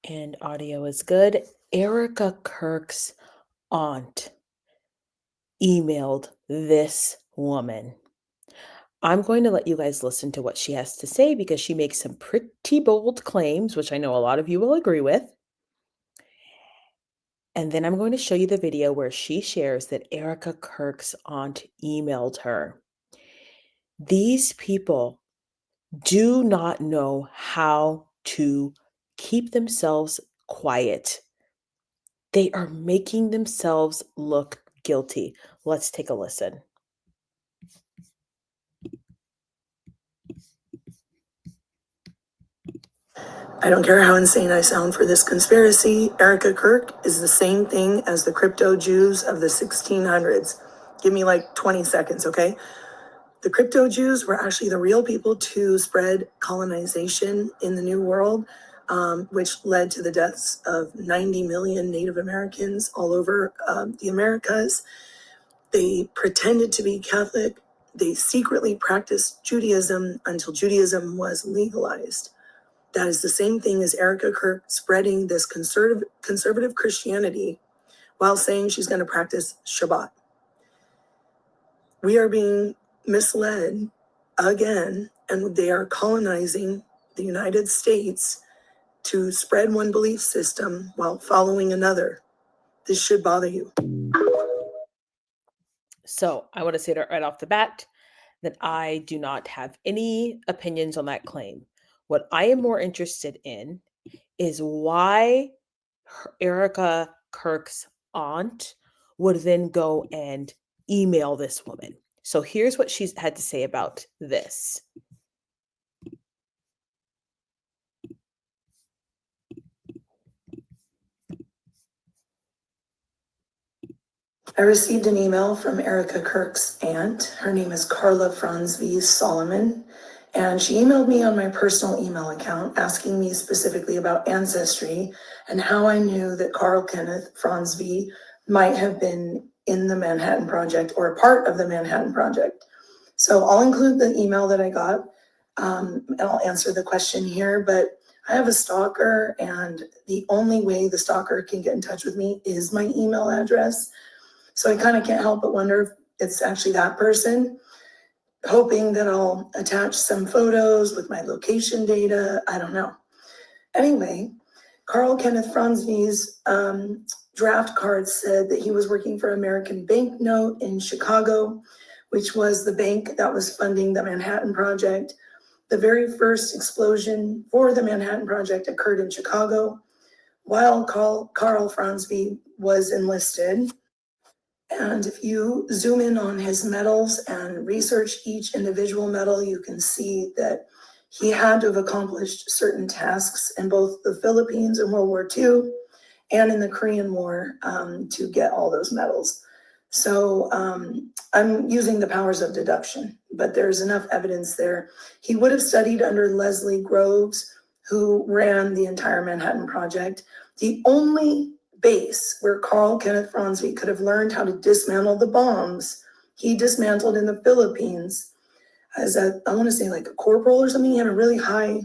And audio is good. Erika Kirk's aunt emailed this woman. I'm going to let you guys listen to what she has to say because she makes some pretty bold claims, which I know a lot of you will agree with. And then I'm going to show you the video where she shares that Erika Kirk's aunt emailed her. These people do not know how to keep themselves quiet. They are making themselves look guilty. Let's take a listen. I don't care how insane I sound for this conspiracy, Erika Kirk is the same thing as the crypto Jews of the 1600s. Give me like 20 seconds, okay? The crypto Jews were actually the real people to spread colonization in the New World, which led to the deaths of 90 million Native Americans all over the Americas. They pretended to be Catholic. They secretly practiced Judaism until Judaism was legalized. That is the same thing as Erika Kirk spreading this conservative Christianity while saying she's going to practice Shabbat. We are being misled again, and they are colonizing the United States to spread one belief system while following another. This should bother you. So I want to say that right off the bat that I do not have any opinions on that claim. What I am more interested in is why Erika Kirk's aunt would then go and email this woman. So here's what she's had to say about this. I received an email from Erika Kirk's aunt. Her name is Carla Franz V. Solomon. And she emailed me on my personal email account asking me specifically about ancestry and how I knew that Carl Kenneth Franz V might have been in the Manhattan Project or a part of the Manhattan Project. So I'll include the email that I got and I'll answer the question here. But I have a stalker, and the only way the stalker can get in touch with me is my email address. So I kind of can't help but wonder if it's actually that person, hoping that I'll attach some photos with my location data. I don't know. Anyway, Carl Kenneth Franzny's draft card said that he was working for American Banknote in Chicago, which was the bank that was funding the Manhattan Project. The very first explosion for the Manhattan Project occurred in Chicago while Carl Franzny was enlisted. And if you zoom in on his medals and research each individual medal, you can see that he had to have accomplished certain tasks in both the Philippines in World War II and in the Korean War to get all those medals. So I'm using the powers of deduction, but there's enough evidence there. He would have studied under Leslie Groves, who ran the entire Manhattan Project. The only base where Carl Kenneth Franzny could have learned how to dismantle the bombs he dismantled in the Philippines as I want to say like a corporal or something. He had a really high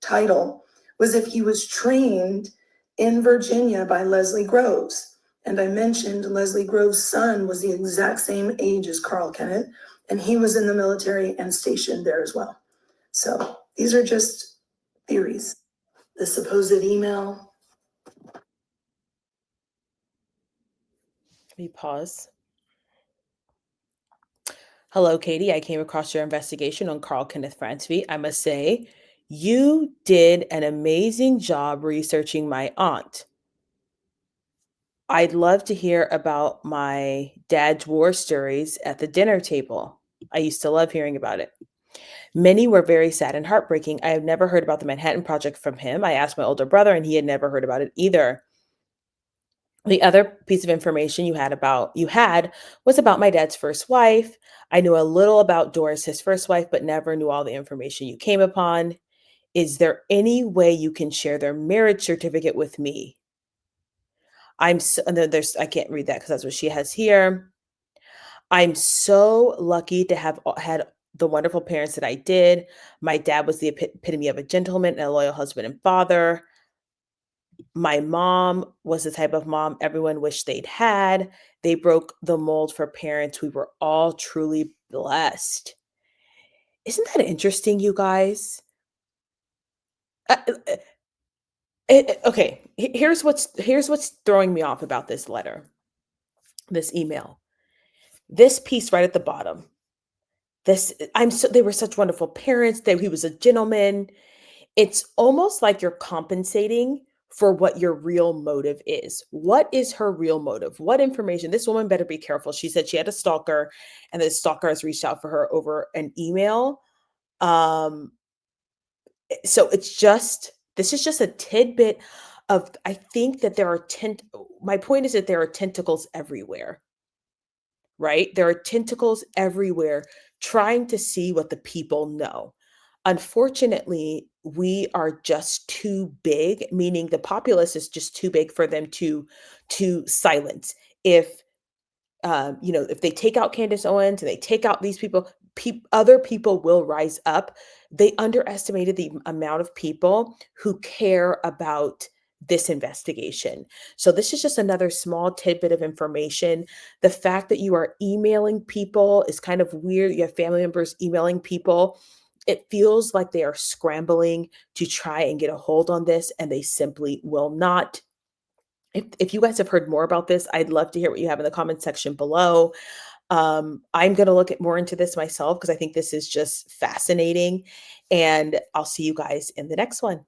title, was if he was trained in Virginia by Leslie Groves. And I mentioned Leslie Groves' son was the exact same age as Carl Kenneth, and he was in the military and stationed there as well. So these are just theories. The supposed email. Let me pause. Hello, Katie. I came across your investigation on Carl Kenneth Franzny. I must say, you did an amazing job researching my aunt. I'd love to hear about my dad's war stories at the dinner table. I used to love hearing about it. Many were very sad and heartbreaking. I have never heard about the Manhattan Project from him. I asked my older brother, and he had never heard about it either. The other piece of information you had was about my dad's first wife. I knew a little about Doris, his first wife, but never knew all the information you came upon. Is there any way you can share their marriage certificate with me? I can't read that because that's what she has here. I'm so lucky to have had the wonderful parents that I did. My dad was the epitome of a gentleman and a loyal husband and father. My mom was the type of mom everyone wished they'd had. They broke the mold for parents. We were all truly blessed. Isn't that interesting, you guys? Uh, uh, uh, okay, here's what's throwing me off about this letter, this email. This piece right at the bottom. This I'm so they were such wonderful parents. He was a gentleman. It's almost like you're compensating for what your real motive is. What is her real motive? What information? This woman better be careful. She said she had a stalker, and the stalker has reached out for her over an email. Um, so it's just this is just a tidbit of I think that there are my point is that there are tentacles everywhere, right? There are tentacles everywhere trying to see what the people know. Unfortunately, we are just too big, meaning the populace is just too big for them to silence. If if they take out Candace Owens and they take out these people, other people will rise up. They underestimated the amount of people who care about this investigation. So, this is just another small tidbit of information. The fact that you are emailing people is kind of weird. You have family members emailing people. It feels like they are scrambling to try and get a hold on this, and they simply will not. If you guys have heard more about this, I'd love to hear what you have in the comment section below. I'm going to look at more into this myself because I think this is just fascinating. And I'll see you guys in the next one.